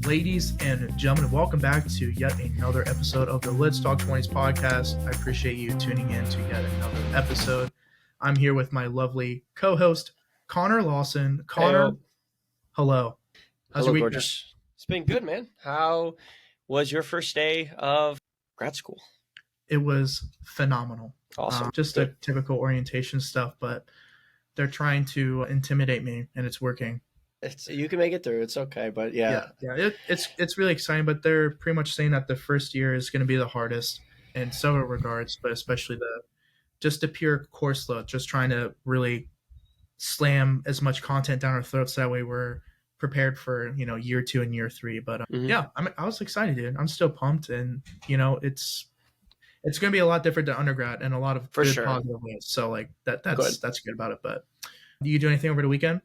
Ladies and gentlemen, welcome back to yet another episode of the Let's Talk 20s podcast. I appreciate you tuning in to yet another episode. I'm here with my lovely co-host, Connor Lawson. Connor, Heyo. Hello. How's your Hello, week gorgeous. It's been good, man. How was your first day of grad school? It was phenomenal. Awesome. Just Good. a typical orientation stuff, but they're trying to intimidate me, and it's working. You can make it through. It's okay, but yeah. It's really exciting, but they're pretty much saying that the first year is going to be the hardest in several regards, but especially the pure course load, just trying to really slam as much content down our throats that way we're prepared for year 2 and year 3. But I was excited, dude. I'm still pumped, and it's going to be a lot different than undergrad in a lot of For good sure. positive ways. So like that's Good. that's good about it. But do you do anything over the weekend?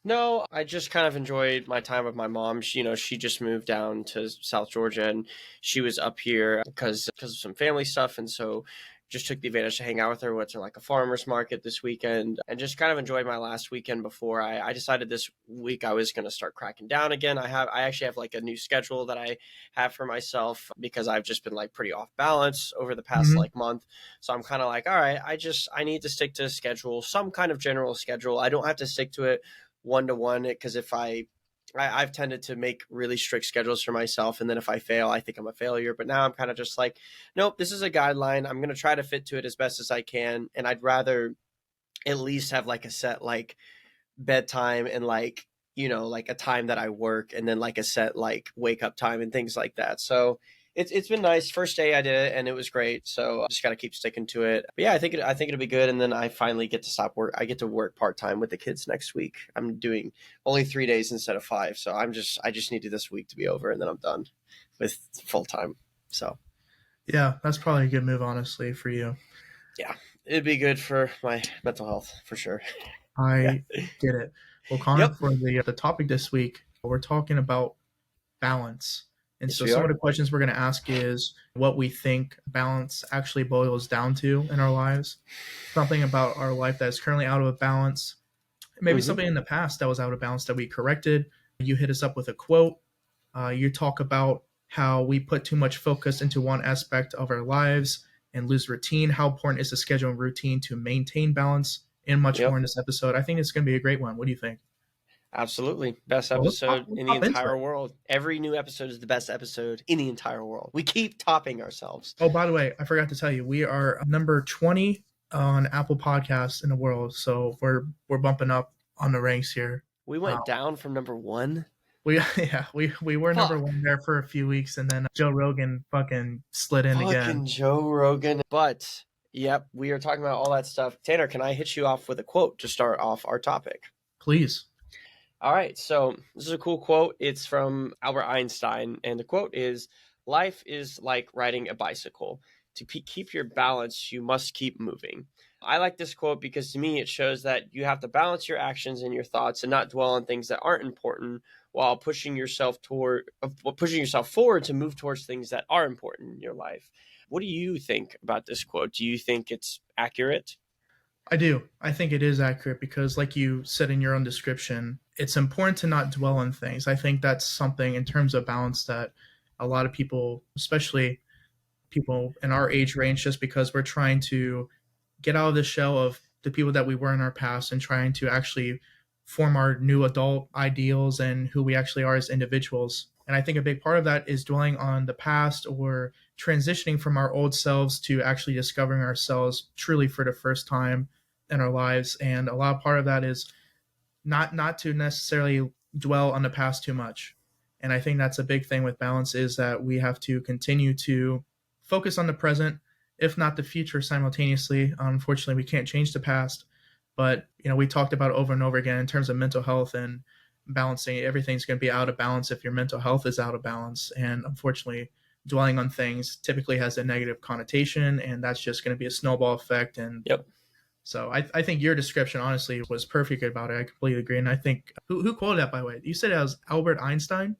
No, I just kind of enjoyed my time with my mom. She just moved down to South Georgia, and she was up here because of some family stuff, and so just took the advantage to hang out with her. Went to like a farmer's market this weekend, and just kind of enjoyed my last weekend before I decided this week I was going to start cracking down again. I actually have like a new schedule that I have for myself because I've just been like pretty off balance over the past like month. So I'm kind of like, all right, I need to stick to a schedule, some kind of general schedule. I don't have to stick to it one-to-one, because if I've tended to make really strict schedules for myself, and then if I fail, I think I'm a failure. But now I'm kind of just like, nope, this is a guideline. I'm going to try to fit to it as best as I can, and I'd rather at least have like a set like bedtime and like like a time that I work, and then like a set like wake up time and things like that. So it's been nice. First day I did it and it was great. So I just got to keep sticking to it. But yeah, I think it'll be good. And then I finally get to stop work. I get to work part-time with the kids next week. I'm doing only 3 days instead of 5. So I just needed this week to be over, and then I'm done with full time. So Yeah, that's probably a good move, honestly, for you. yeah, it'd be good for my mental health for sure. I get it. Well, Connor, Yep. for the topic this week, we're talking about balance. And Yes, so we some are. of the questions we're going to ask is what we think balance actually boils down to in our lives, something about our life that is currently out of balance, maybe something in the past that was out of balance that we corrected. You hit us up with a quote. You talk about how we put too much focus into one aspect of our lives and lose routine, how important is the schedule and routine to maintain balance, and much Yep. more in this episode. I think it's going to be a great one. What do you think? Absolutely. Best Well, episode let's in the hop into entire it. world. Every new episode is the best episode in the entire world. We keep topping ourselves. Oh, by the way, I forgot to tell you, we are number 20 on Apple Podcasts in the world. So we're bumping up on the ranks here. We went down from number 1. We were number Fuck. 1 there for a few weeks, and then Joe Rogan fucking slid in again. Fucking Joe Rogan. But, yep, we are talking about all that stuff. Tanner, can I hit you off with a quote to start off our topic? Please. All right, so this is a cool quote. It's from Albert Einstein, and the quote is, "Life is like riding a bicycle. To keep your balance, you must keep moving." I like this quote because to me it shows that you have to balance your actions and your thoughts and not dwell on things that aren't important, while pushing yourself forward to move towards things that are important in your life. What do you think about this quote? Do you think it's accurate? I do. I think it is accurate because, like you said in your own description, it's important to not dwell on things. I think that's something in terms of balance that a lot of people, especially people in our age range, just because we're trying to get out of the shell of the people that we were in our past and trying to actually form our new adult ideals and who we actually are as individuals. And I think a big part of that is dwelling on the past or transitioning from our old selves to actually discovering ourselves truly for the first time in our lives. And a lot of part of that is not to necessarily dwell on the past too much. And I think that's a big thing with balance, is that we have to continue to focus on the present, if not the future simultaneously. Unfortunately, we can't change the past, but we talked about it over and over again in terms of mental health and balancing. Everything's going to be out of balance if your mental health is out of balance. And unfortunately, dwelling on things typically has a negative connotation, and that's just going to be a snowball effect. And Yep. so I think your description, honestly, was perfect about it. I completely agree. And I think, who quoted that, by the way? You said it was Albert Einstein?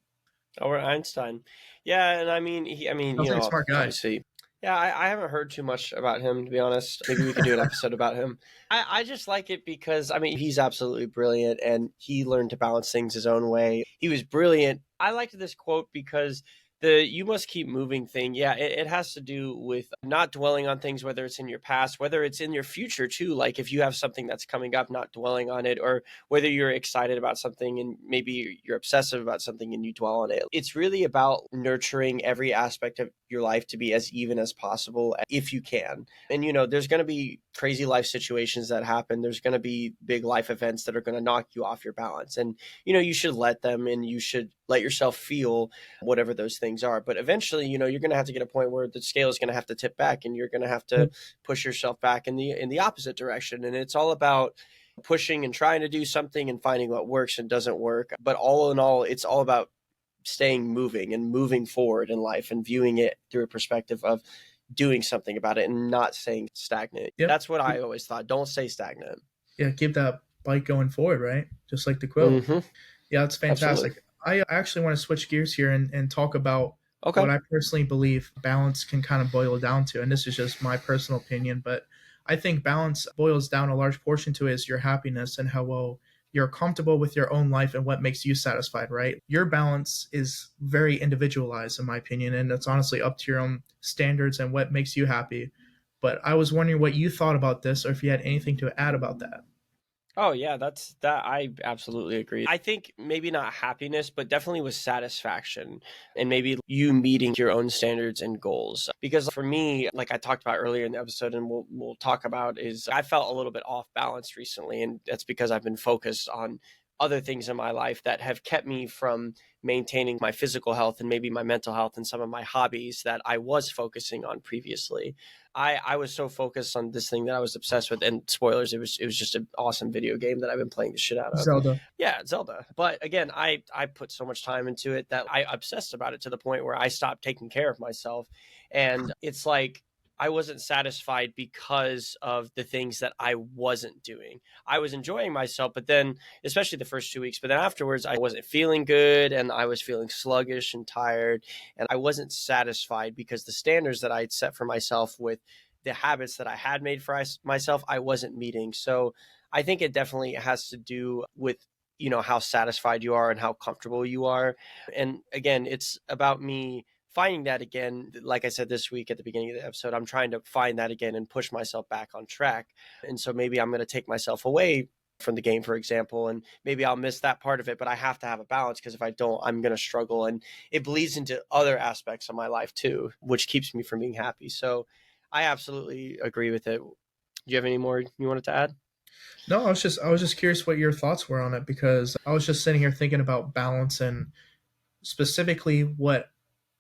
Albert Einstein. Yeah, and I mean, Sounds like a smart guy. obviously, Yeah, I haven't heard too much about him, to be honest. Maybe we could do an episode about him. I just like it because, I mean, he's absolutely brilliant and he learned to balance things his own way. He was brilliant. I liked this quote because the you must keep moving thing, yeah, it has to do with not dwelling on things, whether it's in your past, whether it's in your future too. Like if you have something that's coming up, not dwelling on it, or whether you're excited about something and maybe you're obsessive about something and you dwell on it. It's really about nurturing every aspect of your life to be as even as possible if you can. And there's going to be crazy life situations that happen. There's going to be big life events that are going to knock you off your balance. And you should let them, and you should let yourself feel whatever those things are. But eventually, you're going to have to get a point where the scale is going to have to tip back, and you're going to have to push yourself back in the opposite direction. And it's all about pushing and trying to do something and finding what works and doesn't work. But all in all, it's all about staying moving and moving forward in life and viewing it through a perspective of doing something about it and not staying stagnant. Yep. That's what I always thought. Don't stay stagnant. Yeah, keep that bike going forward, right? Just like the quote. Mm-hmm. Yeah, it's fantastic. Absolutely. I actually want to switch gears here and talk about Okay. what I personally believe balance can kind of boil down to. And this is just my personal opinion, but I think balance boils down a large portion to is your happiness and how well you're comfortable with your own life and what makes you satisfied, right? Your balance is very individualized, in my opinion, and it's honestly up to your own standards and what makes you happy. But I was wondering what you thought about this or if you had anything to add about that. Oh yeah, that I absolutely agree. I think maybe not happiness, but definitely with satisfaction and maybe you meeting your own standards and goals. Because for me, like I talked about earlier in the episode and we'll talk about is I felt a little bit off balance recently, and that's because I've been focused on other things in my life that have kept me from maintaining my physical health and maybe my mental health and some of my hobbies that I was focusing on previously. I was so focused on this thing that I was obsessed with. And spoilers, it was just an awesome video game that I've been playing the shit out of. Zelda. Yeah, Zelda. But again, I put so much time into it that I obsessed about it to the point where I stopped taking care of myself. And it's like I wasn't satisfied because of the things that I wasn't doing. I was enjoying myself, but then, especially the first 2 weeks, but then afterwards, I wasn't feeling good and I was feeling sluggish and tired. And I wasn't satisfied because the standards that I'd set for myself with the habits that I had made for myself, I wasn't meeting. So I think it definitely has to do with how satisfied you are and how comfortable you are. And again, it's about me finding that again. Like I said this week at the beginning of the episode, I'm trying to find that again and push myself back on track. And so maybe I'm going to take myself away from the game, for example, and maybe I'll miss that part of it, but I have to have a balance because if I don't, I'm going to struggle, and it bleeds into other aspects of my life too, which keeps me from being happy. So I absolutely agree with it. Do you have any more you wanted to add? No, I was just curious what your thoughts were on it because I was just sitting here thinking about balance and specifically what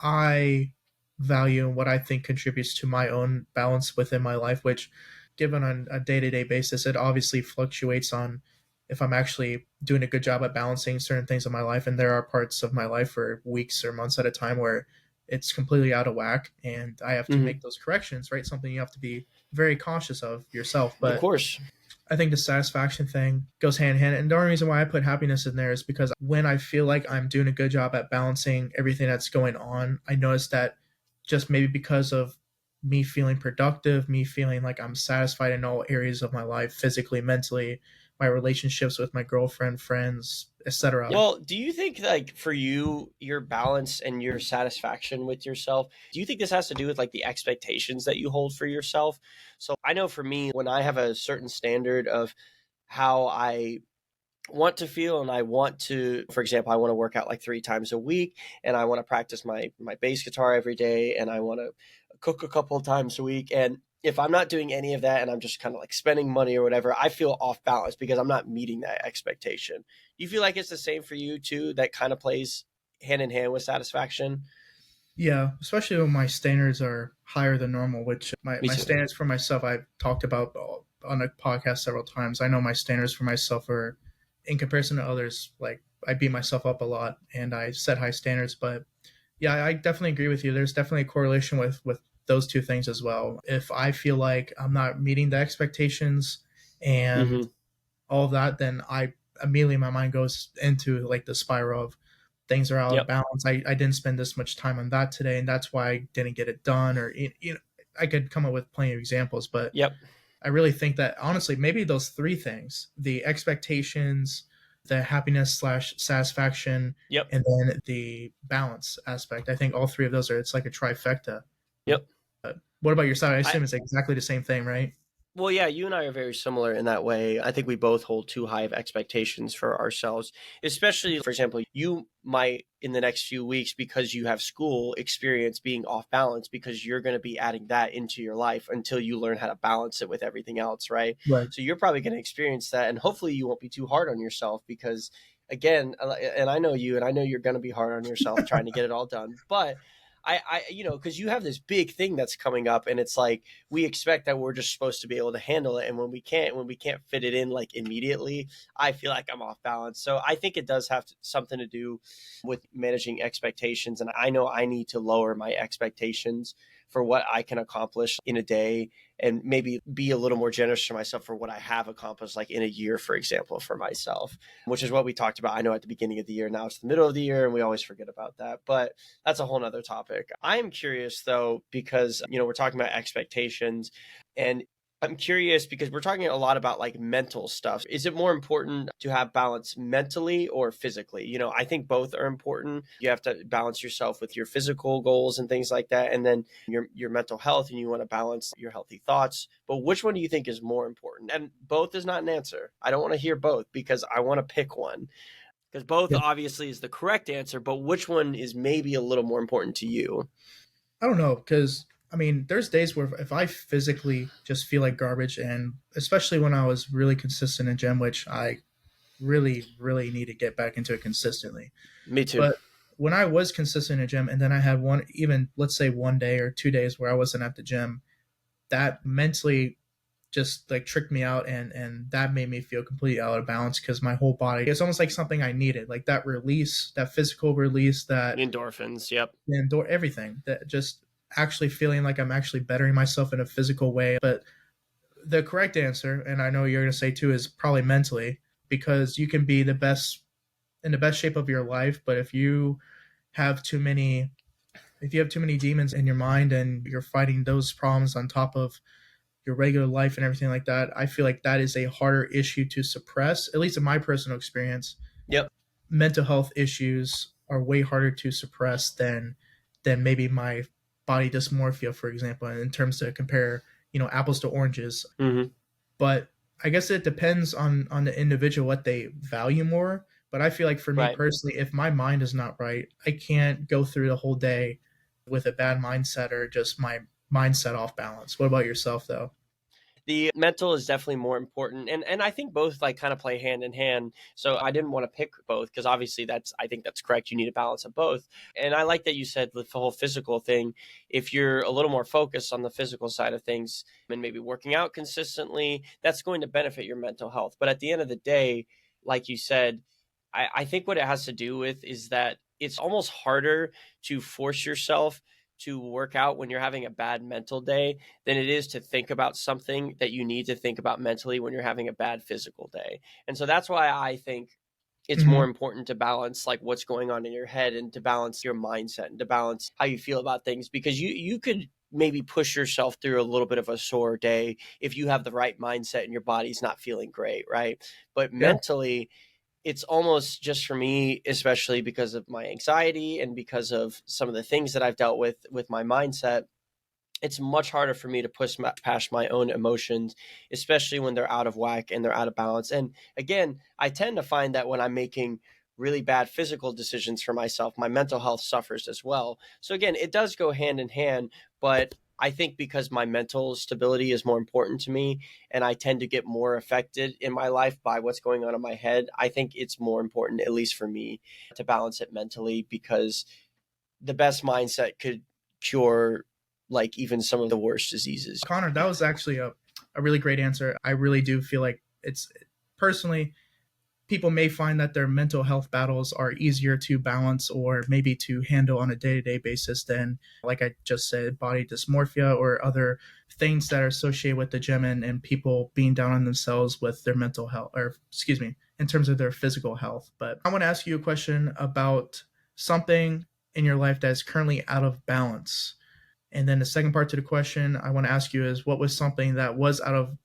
I value and what I think contributes to my own balance within my life, which given on a day-to-day basis, it obviously fluctuates on if I'm actually doing a good job at balancing certain things in my life. And there are parts of my life for weeks or months at a time where it's completely out of whack and I have to Mm-hmm. make those corrections, right? Something you have to be very cautious of yourself. Of But course. I think the satisfaction thing goes hand in hand. And the only reason why I put happiness in there is because when I feel like I'm doing a good job at balancing everything that's going on, I notice that just maybe because of me feeling productive, me feeling like I'm satisfied in all areas of my life, physically, mentally, my relationships with my girlfriend, friends, etc. Well, do you think like for you, your balance and your satisfaction with yourself, do you think this has to do with like the expectations that you hold for yourself? So I know for me, when I have a certain standard of how I want to feel and I want to, for example, I want to work out like 3 times a week and I want to practice my bass guitar every day and I want to cook a couple of times a week. And if I'm not doing any of that and I'm just kind of like spending money or whatever, I feel off balance because I'm not meeting that expectation. Do you feel like it's the same for you too? That kind of plays hand in hand with satisfaction? Yeah, especially when my standards are higher than normal, which my, Me my too. standards for myself, I've talked about on a podcast several times. I know my standards for myself are, in comparison to others, like I beat myself up a lot and I set high standards. But yeah, I definitely agree with you. There's definitely a correlation with those two things as well. If I feel like I'm not meeting the expectations and Mm-hmm. all of that, then I immediately my mind goes into like the spiral of things are out of Yep. balance. I didn't spend this much time on that today, and that's why I didn't get it done. Or I could come up with plenty of examples, but Yep. I really think that honestly, maybe those three things, the expectations, the happiness slash satisfaction, Yep. and then the balance aspect. I think all three of those are, it's like a trifecta. Yep. What about your side? I I assume it's exactly the same thing, right? Well, yeah, you and I are very similar in that way. I think we both hold too high of expectations for ourselves, especially, for example, you might in the next few weeks, because you have school experience being off balance, because you're going to be adding that into your life until you learn how to balance it with everything else, right? Right. So you're probably going to experience that. And hopefully you won't be too hard on yourself because, again, and I know you, and I know you're going to be hard on yourself trying to get it all done. But because you have this big thing that's coming up, and it's like, we expect that we're just supposed to be able to handle it, and when we can't fit it in like immediately, I feel like I'm off balance. So I think it does have something to do with managing expectations, and I know I need to lower my expectations for what I can accomplish in a day, and maybe be a little more generous to myself for what I have accomplished, like in a year, for example, for myself, which is what we talked about. I know at the beginning of the year, now it's the middle of the year, and we always forget about that, but that's a whole nother topic. I am curious though, because, we're talking about expectations, and I'm curious because we're talking a lot about like mental stuff. Is it more important to have balance mentally or physically? I think both are important. You have to balance yourself with your physical goals and things like that, and then your mental health, and you want to balance your healthy thoughts. But which one do you think is more important? And both is not an answer. I don't want to hear both because I want to pick one. Because both Yeah. obviously is the correct answer, but which one is maybe a little more important to you? I don't know, because I mean, there's days where if I physically just feel like garbage, and especially when I was really consistent in gym, which I really, really need to get back into it consistently. Me too. But when I was consistent in gym, and then I had one, even let's say 1 day or 2 days where I wasn't at the gym, that mentally just like tricked me out, and that made me feel completely out of balance because my whole body, it's almost like something I needed, like that release, that physical release, that Endorphins. Yep. indoor everything, that just actually feeling like I'm actually bettering myself in a physical way. But the correct answer, and I know you're going to say too, is probably mentally, because you can be the best in the best shape of your life, but have too many if you have too many demons in your mind and you're fighting those problems on top of your regular life and everything like that, I feel like that is a harder issue to suppress, at least in my personal experience. Yep. Mental health issues are way harder to suppress than maybe my body dysmorphia, for example, in terms to compare, apples to oranges. Mm-hmm. But I guess it depends on the individual what they value more. But I feel like for me Right. personally, if my mind is not right, I can't go through the whole day with a bad mindset or just my mindset off balance. What about yourself though? The mental is definitely more important, and I think both like kind of play hand in hand. So I didn't want to pick both because obviously I think that's correct. You need a balance of both, and I like that you said the whole physical thing. If you're a little more focused on the physical side of things and maybe working out consistently, that's going to benefit your mental health. But at the end of the day, like you said, I think what it has to do with is that it's almost harder to force yourself to work out when you're having a bad mental day than it is to think about something that you need to think about mentally when you're having a bad physical day. And so that's why I think it's more Mm-hmm. important to balance like what's going on in your head, and to balance your mindset, and to balance how you feel about things, because you could maybe push yourself through a little bit of a sore day if you have the right mindset and your body's not feeling great, right? But Yeah. mentally, it's almost just for me, especially because of my anxiety and because of some of the things that I've dealt with my mindset, it's much harder for me to push past my own emotions, especially when they're out of whack and they're out of balance. And again, I tend to find that when I'm making really bad physical decisions for myself, my mental health suffers as well. So again, it does go hand in hand, but I think because my mental stability is more important to me, and I tend to get more affected in my life by what's going on in my head, I think it's more important, at least for me, to balance it mentally, because the best mindset could cure like even some of the worst diseases. Connor, that was actually a really great answer. I really do feel like it's personally, people may find that their mental health battles are easier to balance or maybe to handle on a day-to-day basis than, like I just said, body dysmorphia or other things that are associated with the gym, and people being down on themselves with their mental health, or excuse me, in terms of their physical health. But I want to ask you a question about something in your life that is currently out of balance. And then the second part to the question I want to ask you is, what was something that was out of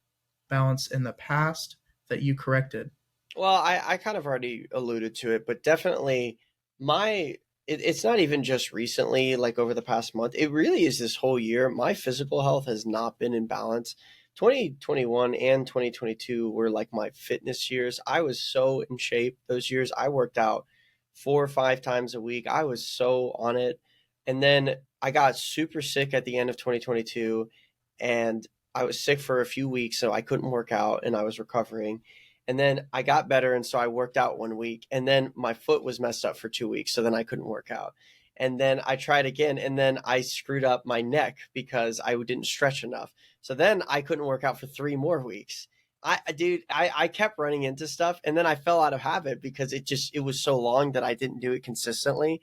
balance in the past that you corrected? Well, I kind of already alluded to it, but definitely my it's not even just recently, like over the past month. It really is this whole year. My physical health has not been in balance. 2021 and 2022 were like my fitness years. I was so in shape those years. I worked out 4 or 5 times a week. I was so on it. And then I got super sick at the end of 2022, and I was sick for a few weeks, so I couldn't work out and I was recovering. And then I got better, and so I worked out 1 week, and then my foot was messed up for 2 weeks, so then I couldn't work out. And then I tried again, and then I screwed up my neck because I didn't stretch enough. So then I couldn't work out for 3 more weeks. I kept running into stuff, and then I fell out of habit because it was so long that I didn't do it consistently,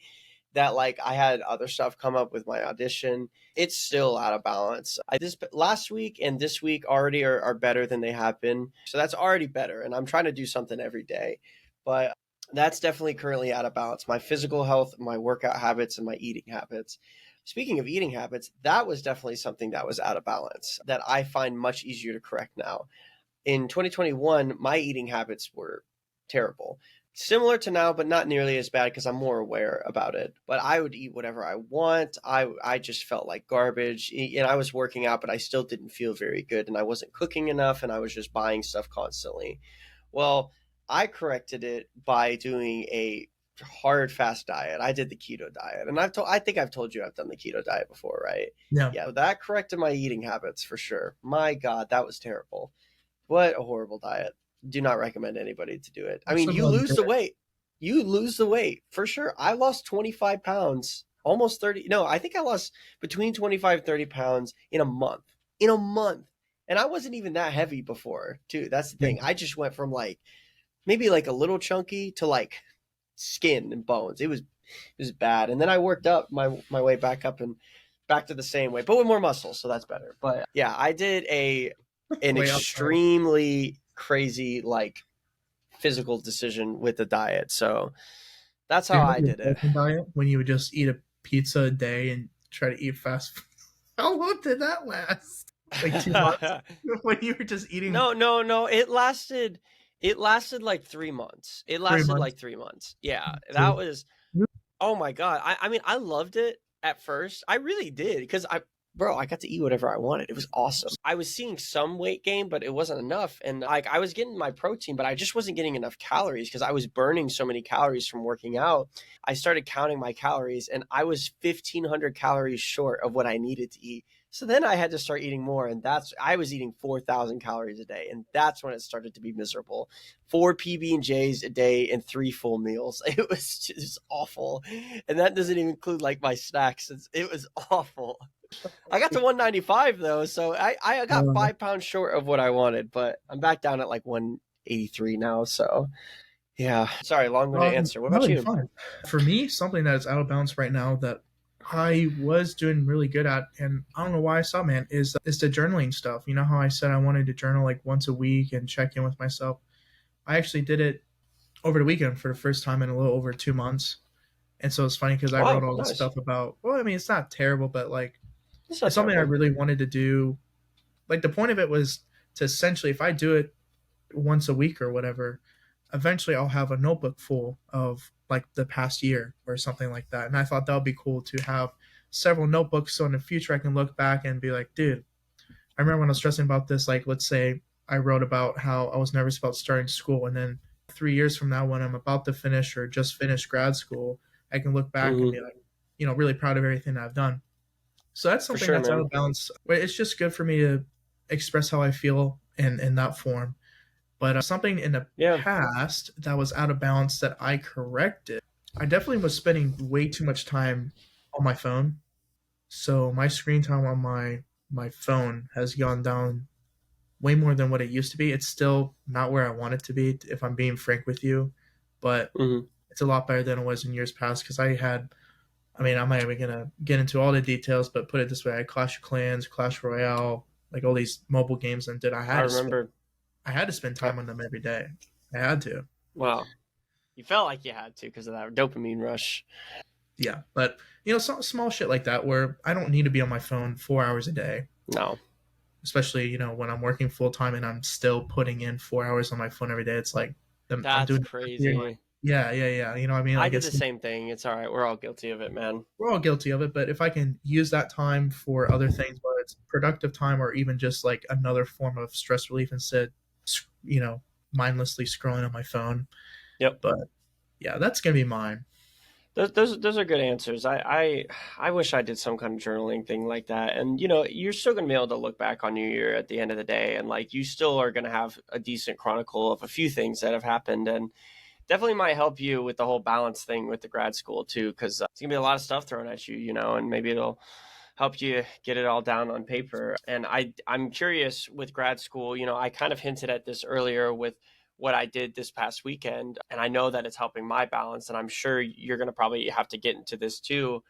that like I had other stuff come up with my audition. It's still out of balance. I this last week and this week already are better than they have been. So that's already better. And I'm trying to do something every day. But that's definitely currently out of balance. My physical health, my workout habits, and my eating habits. Speaking of eating habits, that was definitely something that was out of balance that I find much easier to correct now. In 2021, my eating habits were terrible. Similar to now, but not nearly as bad because I'm more aware about it. But I would eat whatever I want. I just felt like garbage. And I was working out, but I still didn't feel very good. And I wasn't cooking enough, and I was just buying stuff constantly. Well, I corrected it by doing a hard fast diet. I did the keto diet. And I think I've told you I've done the keto diet before, right? Yeah. Yeah, that corrected my eating habits for sure. My God, that was terrible. What a horrible diet. Do not recommend anybody to do it. I I'm mean, so you glad you lose did the it. weight. You lose the weight for sure. I lost 25 pounds, almost 30. No, I think I lost between 25 and 30 pounds in a month. In a month. And I wasn't even that heavy before, too. That's the Yeah. thing. I just went from like maybe like a little chunky to like skin and bones. It was bad. And then I worked up my way back up and back to the same weight, but with more muscle, so that's better. But yeah, I did a an Way outside. extremely crazy like physical decision with the diet. So that's Do how you have I your did it. broken diet when you would just eat a pizza a day and try to eat fast food? How long did that last? Like 2 months? When you were just eating No, no, no. It lasted like 3 months. It three lasted months? like 3 months. Yeah. That Dude. was Oh my God. I mean, I loved it at first. I really did because I got to eat whatever I wanted. It was awesome. I was seeing some weight gain, but it wasn't enough. And like I was getting my protein, but I just wasn't getting enough calories because I was burning so many calories from working out. I started counting my calories, and I was 1,500 calories short of what I needed to eat. So then I had to start eating more, and I was eating 4,000 calories a day, and that's when it started to be miserable. 4 PB&Js a day and 3 full meals. It was just awful, and that doesn't even include like my snacks. It was awful. I got to 195 though, so I got Uh, 5 pounds short of what I wanted, but I'm back down at like 183 now. So yeah, sorry, long-winded answer. What no, about you're you? fine. For me, something that is out of balance right now that I was doing really good at, and I don't know why I stopped, man, is the journaling stuff. You know how I said I wanted to journal like once a week and check in with myself? I actually did it over the weekend for the first time in a little over 2 months. And so it's funny because I wrote Wow, all this nice. stuff about, well, I mean, it's not terrible, but like That's it's not something I terrible. really wanted to do. Like the point of it was to essentially, if I do it once a week or whatever, eventually I'll have a notebook full of like the past year or something like that. And I thought that would be cool to have several notebooks so in the future I can look back and be like, dude, I remember when I was stressing about this, like let's say I wrote about how I was nervous about starting school, and then 3 years from now when I'm about to finish or just finish grad school, I can look back and be Hmm. like, really proud of everything I've done. So that's For something sure, that's out man. of balance. But it's just good for me to express how I feel in that form. But something in the Yeah. past that was out of balance that I corrected, I definitely was spending way too much time on my phone. So my screen time on my phone has gone down way more than what it used to be. It's still not where I want it to be, if I'm being frank with you, but Hmm. it's a lot better than it was in years past because I had. I mean, I'm not even gonna get into all the details, but put it this way: I had Clash of Clans, Clash Royale, like all these mobile games, and did I remember. I had to spend I, time on them every day. I had to. wow. You felt like you had to because of that dopamine rush. Yeah, but some small shit like that where I don't need to be on my phone 4 hours a day, No, especially when I'm working full time and I'm still putting in 4 hours on my phone every day. It's like I'm that's doing it. Like, crazy. yeah, yeah, yeah. You know what I mean? I Like did it's the same thing. It's all right. We're all guilty of it, man. we're all guilty of it, but if I can use that time for other things, whether it's productive time or even just like another form of stress relief instead, you know, mindlessly scrolling on my phone. Yep. But yeah, that's gonna be mine. Those are good answers. I wish I did some kind of journaling thing like that. And you're still gonna be able to look back on your year at the end of the day, and like you still are gonna have a decent chronicle of a few things that have happened, and definitely might help you with the whole balance thing with the grad school too, because it's gonna be a lot of stuff thrown at you, and maybe it'll help you get it all down on paper. And I'm curious with grad school. I kind of hinted at this earlier with what I did this past weekend, and I know that it's helping my balance, and I'm sure you're going to probably have to get into this too.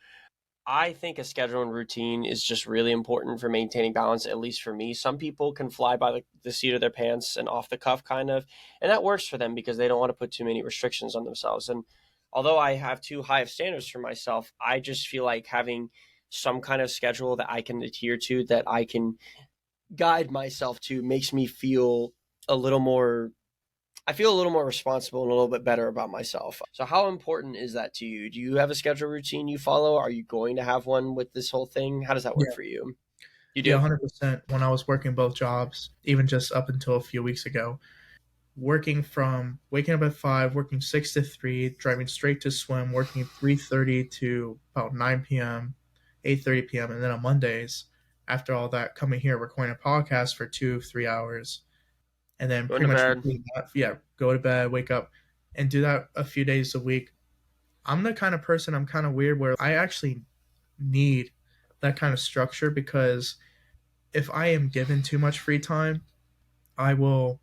I think a schedule and routine is just really important for maintaining balance, at least for me. Some people can fly by the seat of their pants and off the cuff kind of, and that works for them because they don't want to put too many restrictions on themselves. And although I have too high of standards for myself, I just feel like having some kind of schedule that I can adhere to, that I can guide myself to, makes me feel a little more I feel a little more responsible and a little bit better about myself. So how important is that to you? Do you have a schedule routine you follow? Are you going to have one with this whole thing? How does that work Yeah, for you? You yeah, do? 100%. When I was working both jobs, even just up until a few weeks ago, working from waking up at 5, working 6 to 3, driving straight to swim, working 3:30 to about 9 p.m., 8:30 p.m., and then on Mondays, after all that, coming here, recording a podcast for 2, 3 hours, and then Going pretty to much bed? repeating that. Yeah, go to bed, wake up, and do that a few days a week. I'm the kind of person, I'm kind of weird where I actually need that kind of structure because if I am given too much free time, I will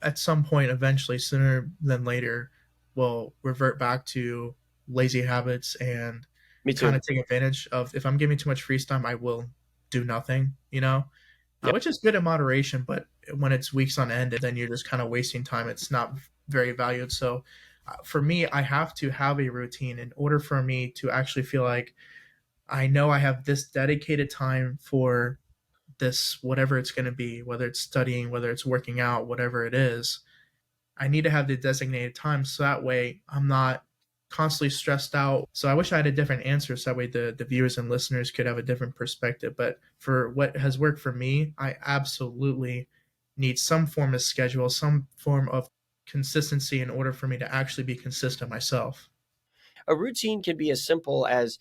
at some point eventually sooner than later will revert back to lazy habits and Me kind too. of take advantage of if I'm giving too much free time, I will do nothing, Yep. which is good in moderation, but when it's weeks on end, then you're just kind of wasting time. It's not very valued. So for me, I have to have a routine in order for me to actually feel like I know I have this dedicated time for this, whatever it's going to be, whether it's studying, whether it's working out, whatever it is. I need to have the designated time so that way I'm not constantly stressed out. So I wish I had a different answer so that way the viewers and listeners could have a different perspective. But for what has worked for me, I absolutely need some form of schedule, some form of consistency in order for me to actually be consistent myself. A routine can be as simple as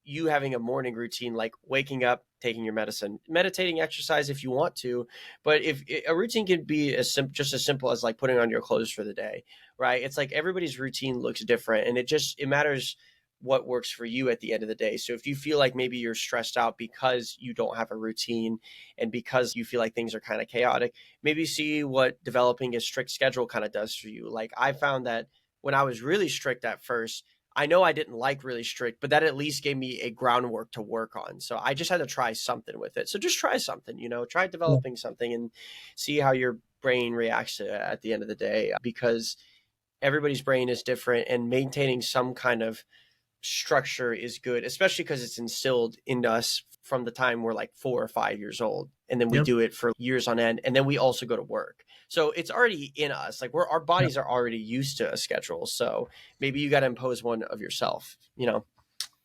you having a morning routine, like waking up, taking your medicine, meditating, exercise if you want to. But if a routine can be just as simple as like putting on your clothes for the day, right? It's like everybody's routine looks different, and it matters what works for you at the end of the day. So if you feel like maybe you're stressed out because you don't have a routine and because you feel like things are kind of chaotic, maybe see what developing a strict schedule kind of does for you. Like I found that when I was really strict at first, I know I didn't like really strict, but that at least gave me a groundwork to work on. So I just had to try something with it. So just try something, try Yeah. developing something and see how your brain reacts to it at the end of the day, because everybody's brain is different, and maintaining some kind of structure is good, especially because it's instilled in us from the time we're like 4 or 5 years old. And then we Yep. do it for years on end. And then we also go to work. So it's already in us. Like our Yep. bodies are already used to a schedule. So maybe you got to impose one of yourself.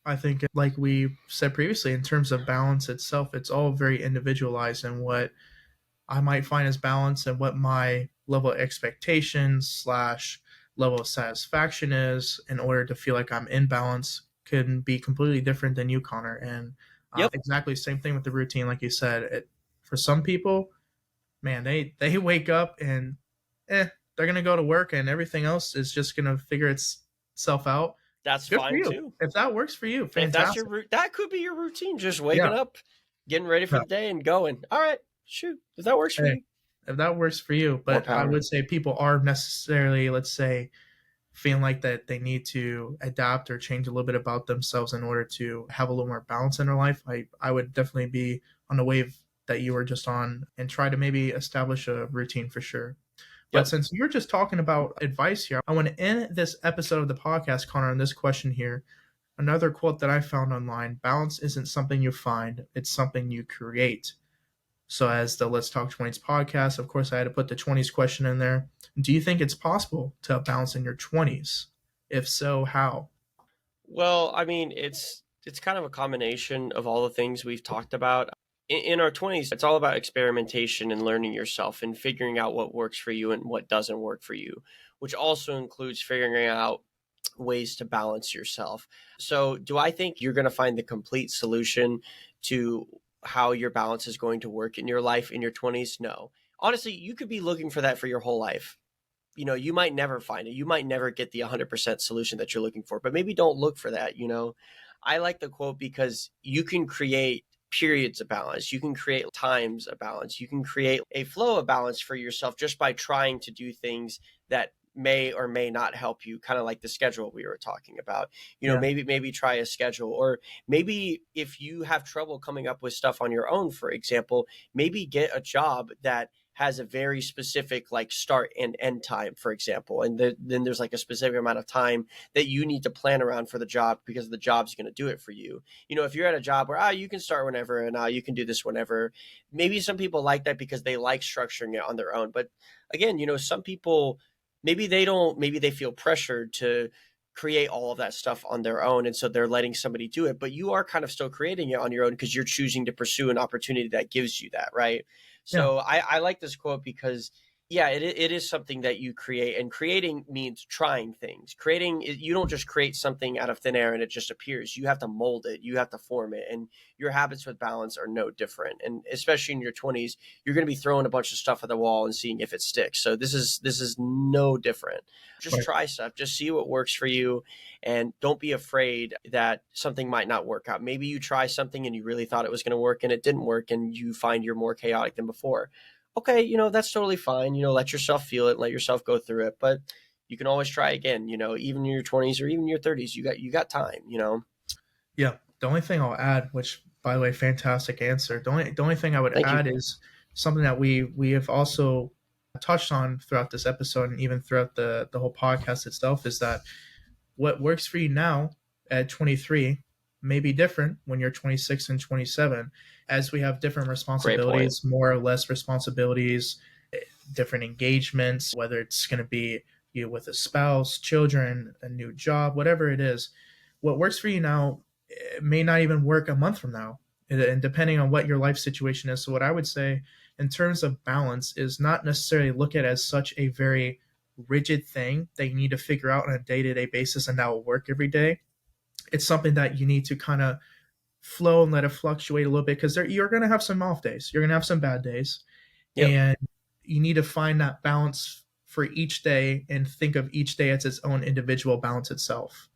I think, like we said previously, in terms of balance itself, it's all very individualized, and what I might find as balance and what my level of expectations slash level of satisfaction is in order to feel like I'm in balance can be completely different than you, Connor. And Yep. exactly same thing with the routine, like you said. For some people, man, they wake up and they're gonna go to work and everything else is just gonna figure itself out. That's Good for fine you. too. If that works for you, If that's fantastic. that could be your routine, just Yeah. waking up, getting ready for Yeah. the day and going. All right, shoot. If that works for Hey, you, if that works for you, more but I power. would say people are necessarily, let's say, feeling like that they need to adapt or change a little bit about themselves in order to have a little more balance in their life. I would definitely be on the wave that you were just on and try to maybe establish a routine for sure. But Yep. since you're just talking about advice here, I want to end this episode of the podcast, Connor, on this question here. Another quote that I found online: balance isn't something you find, it's something you create. So, as the Let's Talk 20s podcast, of course, I had to put the 20s question in there. Do you think it's possible to have balance in your 20s? If so, how? Well, I mean, it's kind of a combination of all the things we've talked about. In our 20s, it's all about experimentation and learning yourself and figuring out what works for you and what doesn't work for you, which also includes figuring out ways to balance yourself. So, do I think you're going to find the complete solution to how your balance is going to work in your life in your 20s? No. Honestly, you could be looking for that for your whole life. You might never find it. You might never get the 100% solution that you're looking for, but maybe don't look for that. I like the quote because you can create periods of balance. You can create times of balance. You can create a flow of balance for yourself just by trying to do things that may or may not help you, kind of like the schedule we were talking about. Yeah. Maybe try a schedule, or maybe if you have trouble coming up with stuff on your own, for example, maybe get a job that has a very specific like start and end time, for example, and then there's like a specific amount of time that you need to plan around for the job because the job's going to do it for you. If you're at a job where you can start whenever and you can do this whenever, maybe some people like that because they like structuring it on their own. But again, some people, maybe they feel pressured to create all of that stuff on their own, and so they're letting somebody do it, but you are kind of still creating it on your own because you're choosing to pursue an opportunity that gives you that, right? Yeah. So I like this quote because it is something that you create, and creating means trying things. You don't just create something out of thin air and it just appears. You have to mold it, you have to form it, and your habits with balance are no different. And especially in your 20s, you're going to be throwing a bunch of stuff at the wall and seeing if it sticks. So this is no different. Just Right. try stuff, just see what works for you, and don't be afraid that something might not work out. Maybe you try something and you really thought it was going to work and it didn't work, and you find you're more chaotic than before. Okay, that's totally fine. Let yourself feel it, let yourself go through it, but you can always try again, even in your 20s or even your 30s, you got time. Yeah. The only thing I'll add, which by the way, fantastic answer. The only thing I would Thank you. add is something that we have also touched on throughout this episode and even throughout the whole podcast itself, is that what works for you now at 23 may be different when you're 26 and 27, as we have different Great point. responsibilities, more or less responsibilities, different engagements, whether it's going to be you with a spouse, children, a new job, whatever it is. What works for you now, it may not even work a month from now, and depending on what your life situation is. So what I would say in terms of balance is not necessarily look at it as such a very rigid thing that you need to figure out on a day-to-day basis and that will work every day. It's something that you need to kind of flow and let it fluctuate a little bit, because you're going to have some off days, you're going to have some bad days, Yep. and you need to find that balance for each day and think of each day as its own individual balance itself.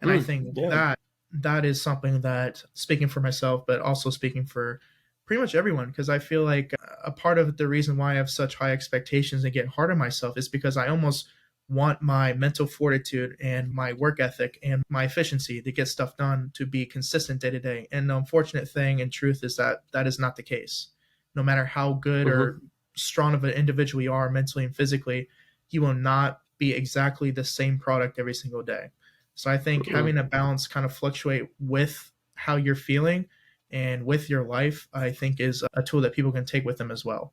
And I think Yeah. that is something that, speaking for myself but also speaking for pretty much everyone, because I feel like a part of the reason why I have such high expectations and get hard on myself is because I almost want my mental fortitude and my work ethic and my efficiency to get stuff done to be consistent day to day. And the unfortunate thing in truth is that that is not the case. No matter how good or strong of an individual you are mentally and physically, you will not be exactly the same product every single day. So I think having a balance kind of fluctuate with how you're feeling and with your life, I think is a tool that people can take with them as well.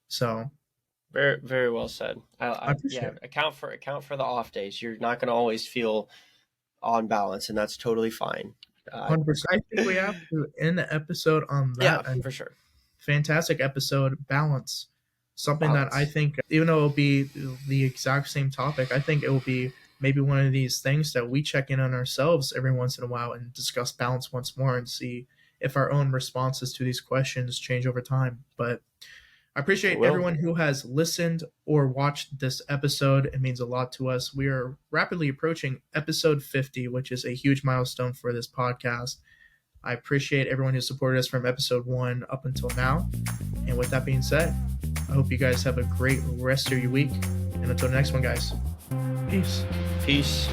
So Very, very well said. I appreciate it. Account for the off days. You're not going to always feel on balance, and that's totally fine. 100%. I think we have to end the episode on Yeah, that. for sure. Fantastic episode, balance. Something that I Balance. think, even though it'll be the exact same topic, I think it will be maybe one of these things that we check in on ourselves every once in a while and discuss balance once more and see if our own responses to these questions change over time. But I appreciate Well, everyone who has listened or watched this episode. It means a lot to us. We are rapidly approaching episode 50, which is a huge milestone for this podcast. I appreciate everyone who supported us from episode 1 up until now. And with that being said, I hope you guys have a great rest of your week. And until the next one, guys, peace. peace.